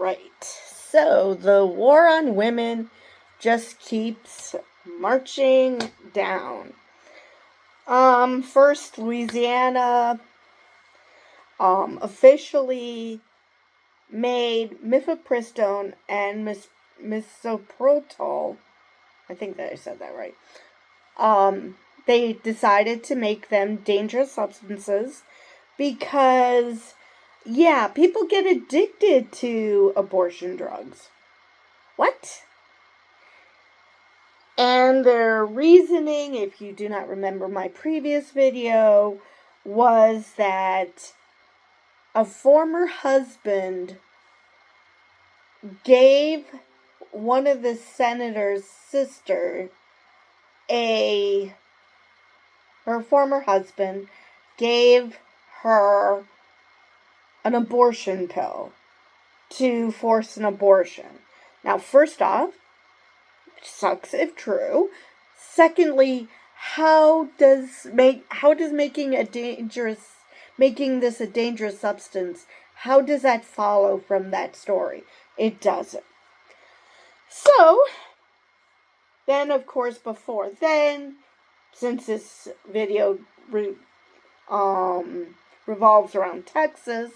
right. So the war on women just keeps marching down. First, Louisiana officially made mifepristone and misoprostol. I think that I said that right. They decided to make them dangerous substances because, yeah, people get addicted to abortion drugs. What? And their reasoning, if you do not remember my previous video, was that a former husband gave one of the senator's sister her former husband gave her an abortion pill to force an abortion. Now, first off, sucks if true. Secondly, how does making this a dangerous substance, how does that follow from that story? It doesn't. So, then of course before then, since this video revolves around Texas,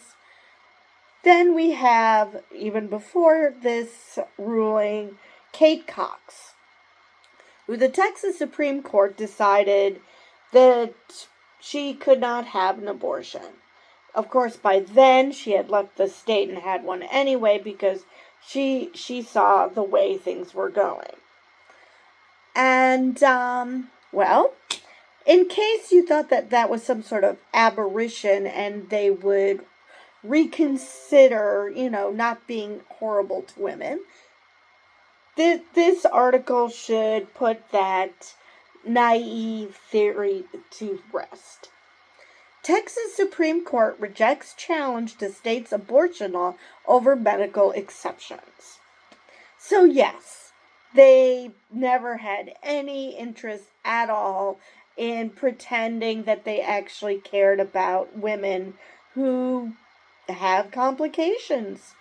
then we have, even before this ruling, Kate Cox, who the Texas Supreme Court decided that she could not have an abortion. Of course, by then, she had left the state and had one anyway because she saw the way things were going. And, well, in case you thought that was some sort of aberration and they would reconsider, not being horrible to women, this article should put that naive theory to rest. Texas Supreme Court rejects challenge to state's abortion law over medical exceptions. So yes, they never had any interest at all in pretending that they actually cared about women who have complications.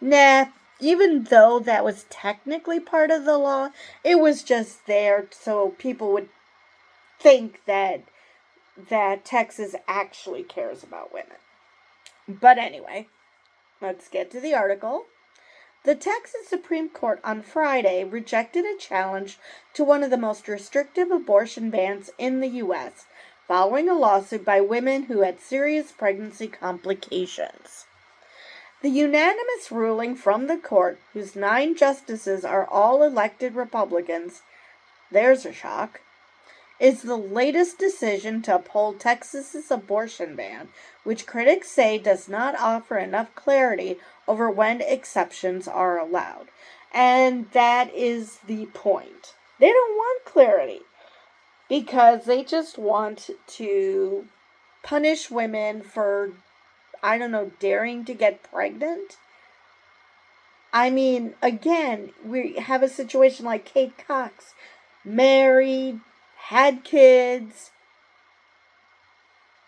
Nah, even though that was technically part of the law, it was just there so people would think that Texas actually cares about women. But anyway, let's get to the article. The Texas Supreme Court on Friday rejected a challenge to one of the most restrictive abortion bans in the U.S., following a lawsuit by women who had serious pregnancy complications. The unanimous ruling from the court, whose 9 justices are all elected Republicans, there's a shock, is the latest decision to uphold Texas's abortion ban, which critics say does not offer enough clarity over when exceptions are allowed. And that is the point. They don't want clarity because they just want to punish women for, daring to get pregnant. I mean, again, we have a situation like Kate Cox, married, had kids,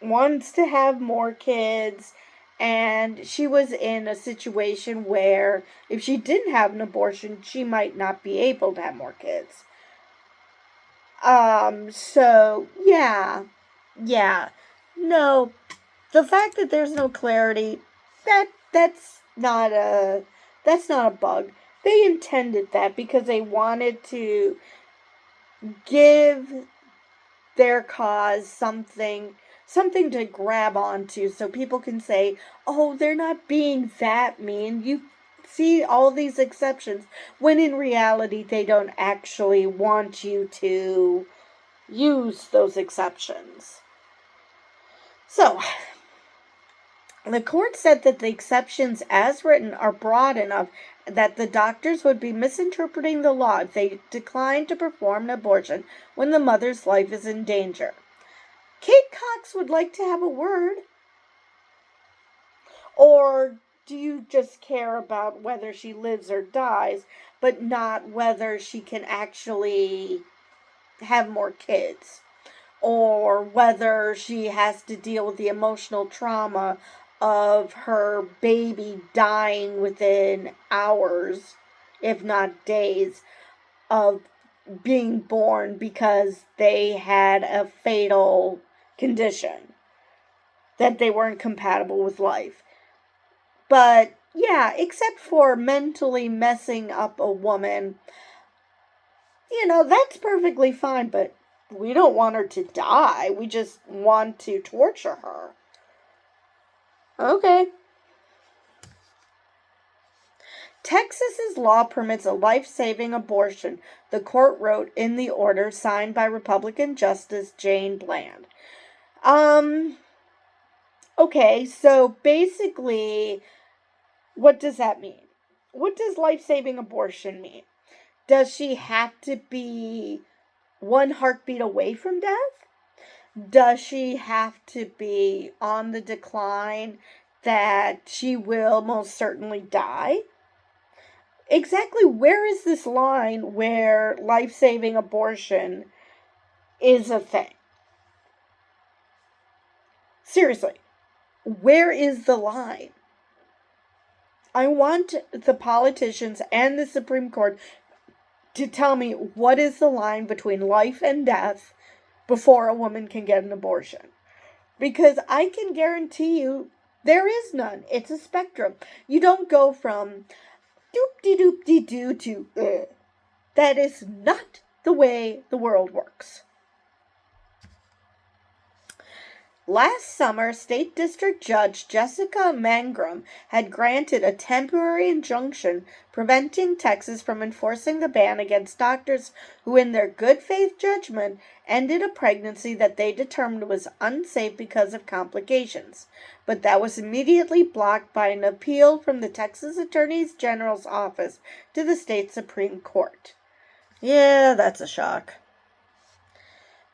wants to have more kids, and she was in a situation where if she didn't have an abortion, she might not be able to have more kids. So, yeah. No, the fact that there's no clarity, that's not a bug. They intended that because they wanted to give their cause something to grab onto so people can say, oh, they're not being that mean. You see all these exceptions, when in reality they don't actually want you to use those exceptions. So, the court said that the exceptions as written are broad enough that the doctors would be misinterpreting the law if they declined to perform an abortion when the mother's life is in danger. Kate Cox would like to have a word. Or do you just care about whether she lives or dies, but not whether she can actually have more kids? Or whether she has to deal with the emotional trauma of her baby dying within hours, if not days, of being born because they had a fatal condition that they weren't compatible with life. But yeah, except for mentally messing up a woman, that's perfectly fine, but we don't want her to die. We just want to torture her. Okay. Texas's law permits a life-saving abortion, the court wrote in the order signed by Republican Justice Jane Bland. Okay, so basically, what does that mean? What does life-saving abortion mean? Does she have to be one heartbeat away from death? Does she have to be on the decline that she will most certainly die? Exactly where is this line where life-saving abortion is a thing? Seriously, where is the line? I want the politicians and the Supreme Court to tell me what is the line between life and death before a woman can get an abortion. Because I can guarantee you there is none. It's a spectrum. You don't go from doop-de-doop-de-doo to That is not the way the world works. Last summer, State District Judge Jessica Mangrum had granted a temporary injunction preventing Texas from enforcing the ban against doctors who, in their good faith judgment, ended a pregnancy that they determined was unsafe because of complications. But that was immediately blocked by an appeal from the Texas Attorney General's office to the state Supreme Court. Yeah, that's a shock.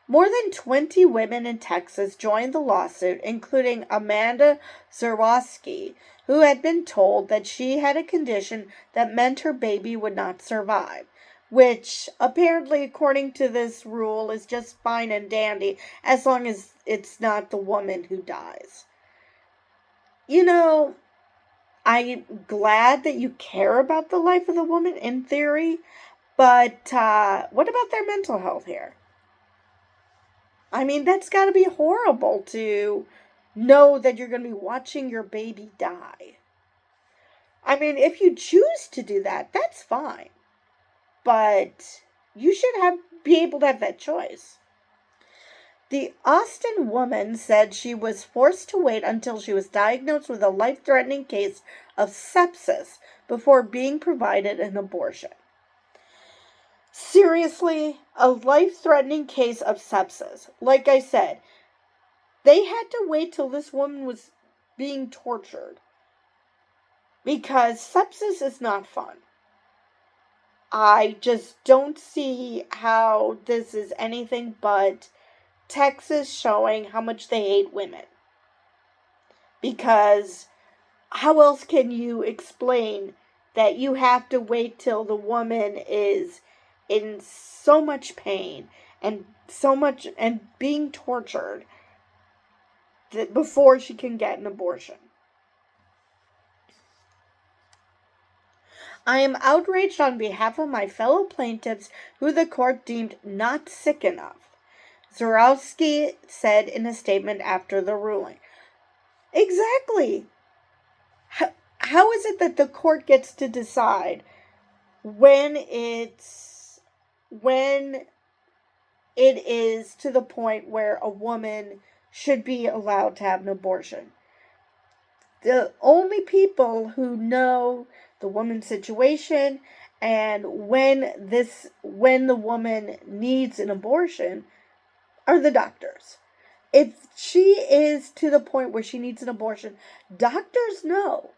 More than 20 women in Texas joined the lawsuit, including Amanda Zerwowski, who had been told that she had a condition that meant her baby would not survive, which apparently, according to this rule, is just fine and dandy as long as it's not the woman who dies. I'm glad that you care about the life of the woman in theory, but what about their mental health here? I mean, that's got to be horrible to know that you're going to be watching your baby die. I mean, if you choose to do that, that's fine. But you should be able to have that choice. The Austin woman said she was forced to wait until she was diagnosed with a life-threatening case of sepsis before being provided an abortion. Seriously, a life-threatening case of sepsis. Like I said, they had to wait till this woman was being tortured. Because sepsis is not fun. I just don't see how this is anything but Texas showing how much they hate women. Because how else can you explain that you have to wait till the woman is in so much pain and being tortured before she can get an abortion? I am outraged on behalf of my fellow plaintiffs who the court deemed not sick enough, Zerowski said in a statement after the ruling. Exactly. How is it that the court gets to decide when it is to the point where a woman should be allowed to have an abortion? The only people who know the woman's situation and when the woman needs an abortion are the doctors. If she is to the point where she needs an abortion, doctors know.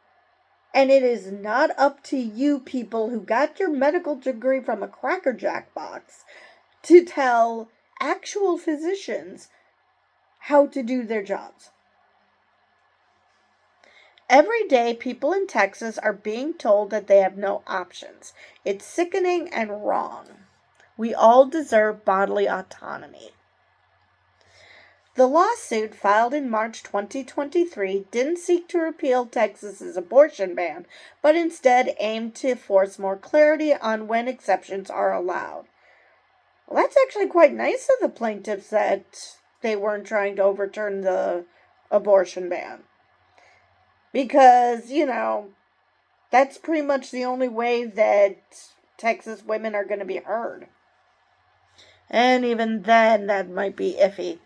And it is not up to you people who got your medical degree from a Cracker Jack box to tell actual physicians how to do their jobs. Every day, people in Texas are being told that they have no options. It's sickening and wrong. We all deserve bodily autonomy. The lawsuit, filed in March 2023, didn't seek to repeal Texas's abortion ban, but instead aimed to force more clarity on when exceptions are allowed. Well, that's actually quite nice of the plaintiffs that they weren't trying to overturn the abortion ban. Because, that's pretty much the only way that Texas women are going to be heard. And even then, that might be iffy.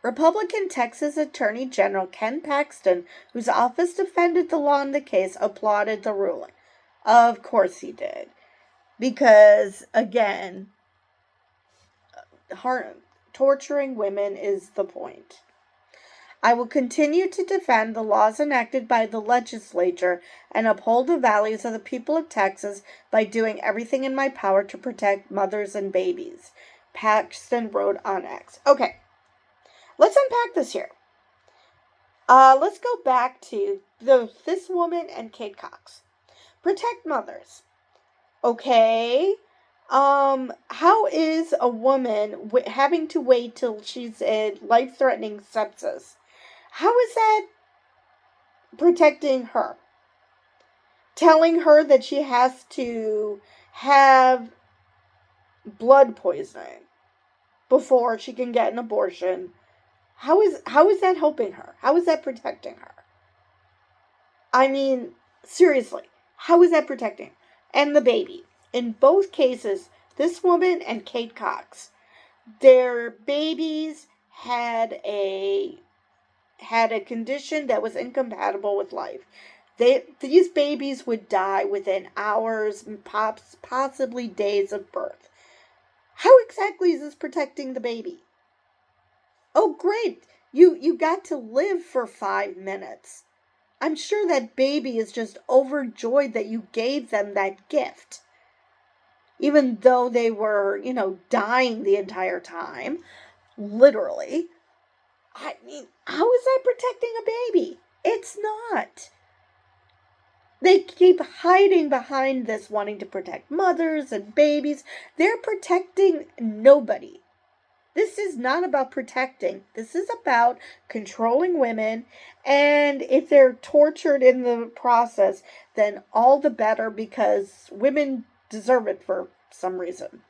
Republican Texas Attorney General Ken Paxton, whose office defended the law in the case, applauded the ruling. Of course he did. Because, again, torturing women is the point. I will continue to defend the laws enacted by the legislature and uphold the values of the people of Texas by doing everything in my power to protect mothers and babies, Paxton wrote on X. Okay, let's unpack this here. Let's go back to this woman and Kate Cox. Protect mothers. Okay. How is a woman having to wait till she's in life-threatening sepsis? How is that protecting her? Telling her that she has to have blood poisoning before she can get an abortion. How is that helping her? How is that protecting her? I mean, seriously, how is that protecting her? And the baby. In both cases, this woman and Kate Cox, their babies had a condition that was incompatible with life. These babies would die within hours, possibly days of birth. How exactly is this protecting the baby? Oh, great. You got to live for 5 minutes. I'm sure that baby is just overjoyed that you gave them that gift. Even though they were, dying the entire time, literally. I mean, how is that protecting a baby? It's not. They keep hiding behind this, wanting to protect mothers and babies. They're protecting nobody. This is not about protecting. This is about controlling women. And if they're tortured in the process, then all the better, because women deserve it for some reason.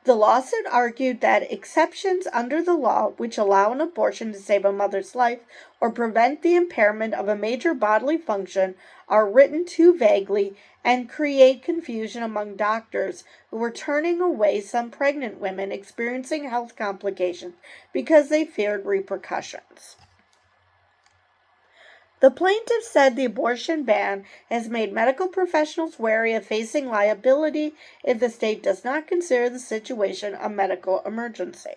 The lawsuit argued that exceptions under the law, which allow an abortion to save a mother's life or prevent the impairment of a major bodily function, are written too vaguely and create confusion among doctors who were turning away some pregnant women experiencing health complications because they feared repercussions. The plaintiff said the abortion ban has made medical professionals wary of facing liability if the state does not consider the situation a medical emergency.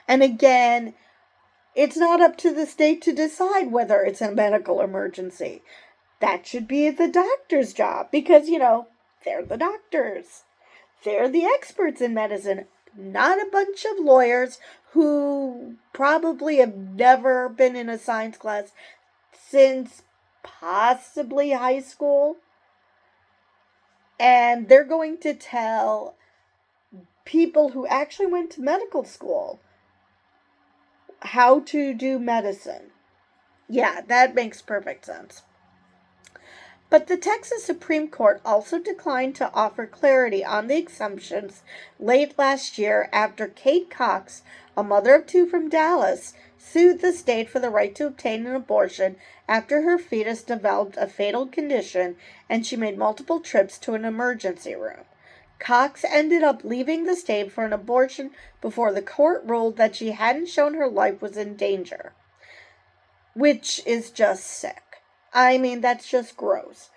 And again, it's not up to the state to decide whether it's a medical emergency. That should be the doctor's job because, they're the doctors. They're the experts in medicine, not a bunch of lawyers who probably have never been in a science class since possibly high school. And they're going to tell people who actually went to medical school how to do medicine. Yeah, that makes perfect sense. But the Texas Supreme Court also declined to offer clarity on the exemptions late last year after Kate Cox, a mother of 2 from Dallas, sued the state for the right to obtain an abortion after her fetus developed a fatal condition and she made multiple trips to an emergency room. Cox ended up leaving the state for an abortion before the court ruled that she hadn't shown her life was in danger, which is just sick. I mean, that's just gross.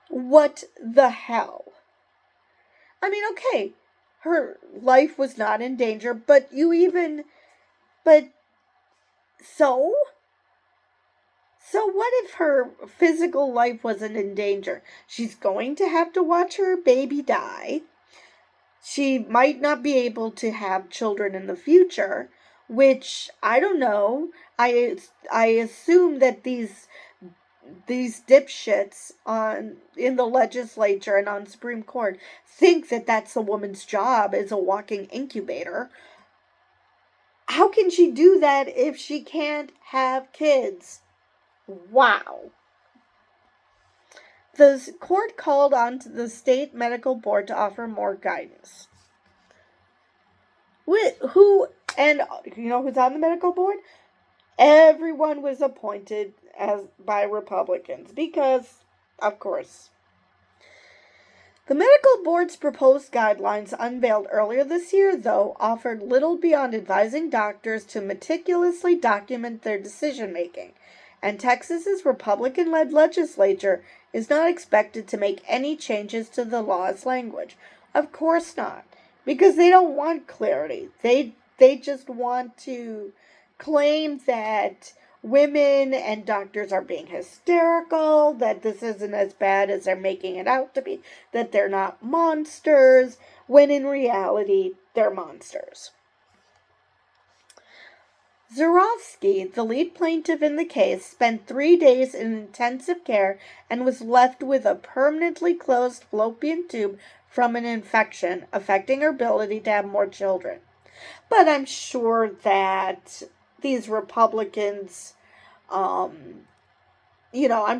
What the hell? I mean, okay, her life was not in danger, but so? So what if her physical life wasn't in danger? She's going to have to watch her baby die. She might not be able to have children in the future, which, I don't know. I assume that these these dipshits in the legislature and on Supreme Court think that that's a woman's job as a walking incubator. How can she do that if she can't have kids? Wow. The court called on the state medical board to offer more guidance. Who, and you know who's on the medical board? Everyone was appointed by Republicans because, of course. The medical board's proposed guidelines, unveiled earlier this year, though, offered little beyond advising doctors to meticulously document their decision-making, and Texas's Republican-led legislature is not expected to make any changes to the law's language. Of course not, because they don't want clarity. They just want to claim that women and doctors are being hysterical, that this isn't as bad as they're making it out to be, that they're not monsters, when in reality, they're monsters. Zurovsky, the lead plaintiff in the case, spent 3 days in intensive care and was left with a permanently closed fallopian tube from an infection, affecting her ability to have more children. But I'm sure that these Republicans, I'm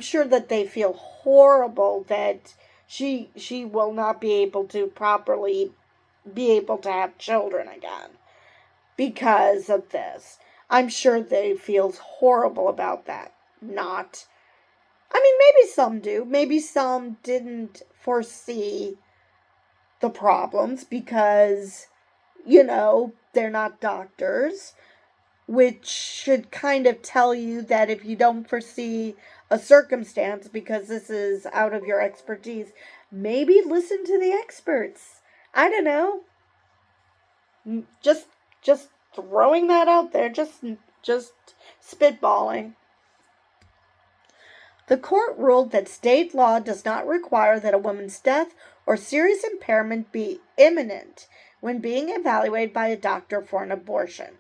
sure that they feel horrible that she will not be able to properly be able to have children again because of this. I'm sure they feel horrible about that. Maybe some do. Maybe some didn't foresee the problems because, they're not doctors, which should kind of tell you that if you don't foresee a circumstance because this is out of your expertise, maybe listen to the experts. I don't know. Just throwing that out there, just spitballing. The court ruled that state law does not require that a woman's death or serious impairment be imminent when being evaluated by a doctor for an abortion.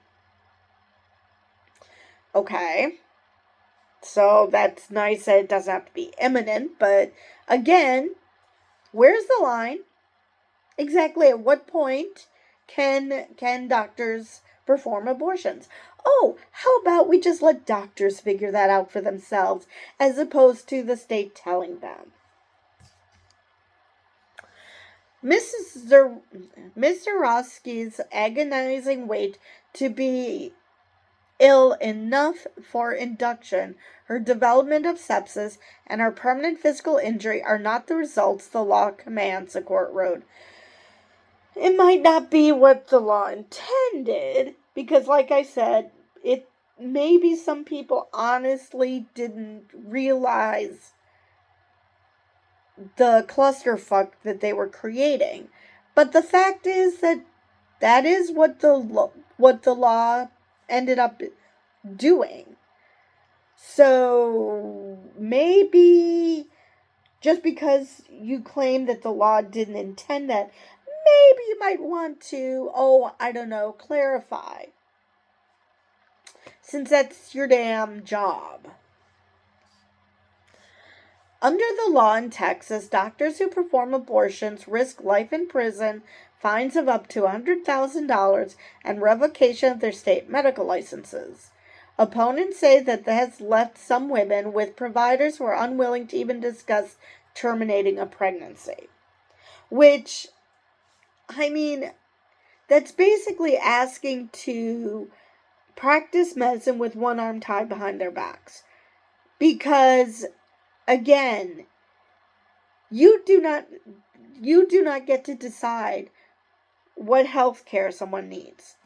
Okay, so that's nice that it doesn't have to be imminent, but again, where's the line? Exactly at what point can doctors perform abortions? Oh, how about we just let doctors figure that out for themselves as opposed to the state telling them? Ms. Zurovsky's agonizing wait to be ill enough for induction, her development of sepsis, and her permanent physical injury are not the results the law commands, the court wrote. It might not be what the law intended, because like I said, maybe some people honestly didn't realize the clusterfuck that they were creating. But the fact is that is what the law ended up doing. So maybe just because you claim that the law didn't intend that, maybe you might want to, clarify. Since that's your damn job. Under the law in Texas, doctors who perform abortions risk life in prison, fines of up to $100,000, and revocation of their state medical licenses. Opponents say that has left some women with providers who are unwilling to even discuss terminating a pregnancy. Which, that's basically asking to practice medicine with one arm tied behind their backs. Because, again, you do not get to decide what health care someone needs.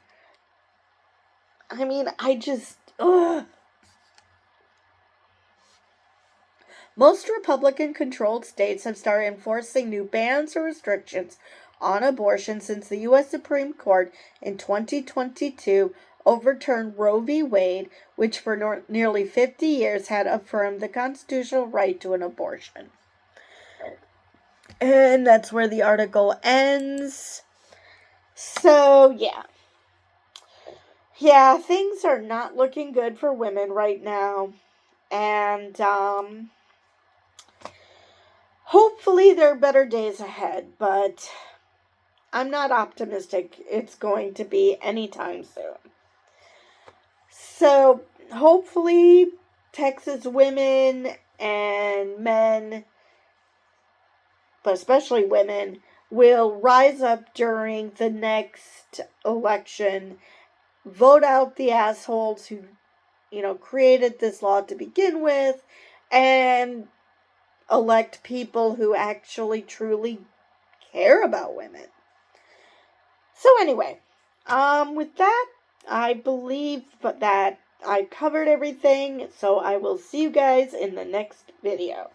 Most Republican-controlled states have started enforcing new bans or restrictions on abortion since the U.S. Supreme Court in 2022 overturned Roe v. Wade, which for nearly 50 years had affirmed the constitutional right to an abortion. And that's where the article ends. So, yeah. Yeah, things are not looking good for women right now. And, hopefully there are better days ahead, but I'm not optimistic it's going to be anytime soon. So hopefully Texas women and men, but especially women, will rise up during the next election, vote out the assholes who, created this law to begin with, and elect people who actually truly care about women. So anyway, with that, I believe that I covered everything, so I will see you guys in the next video.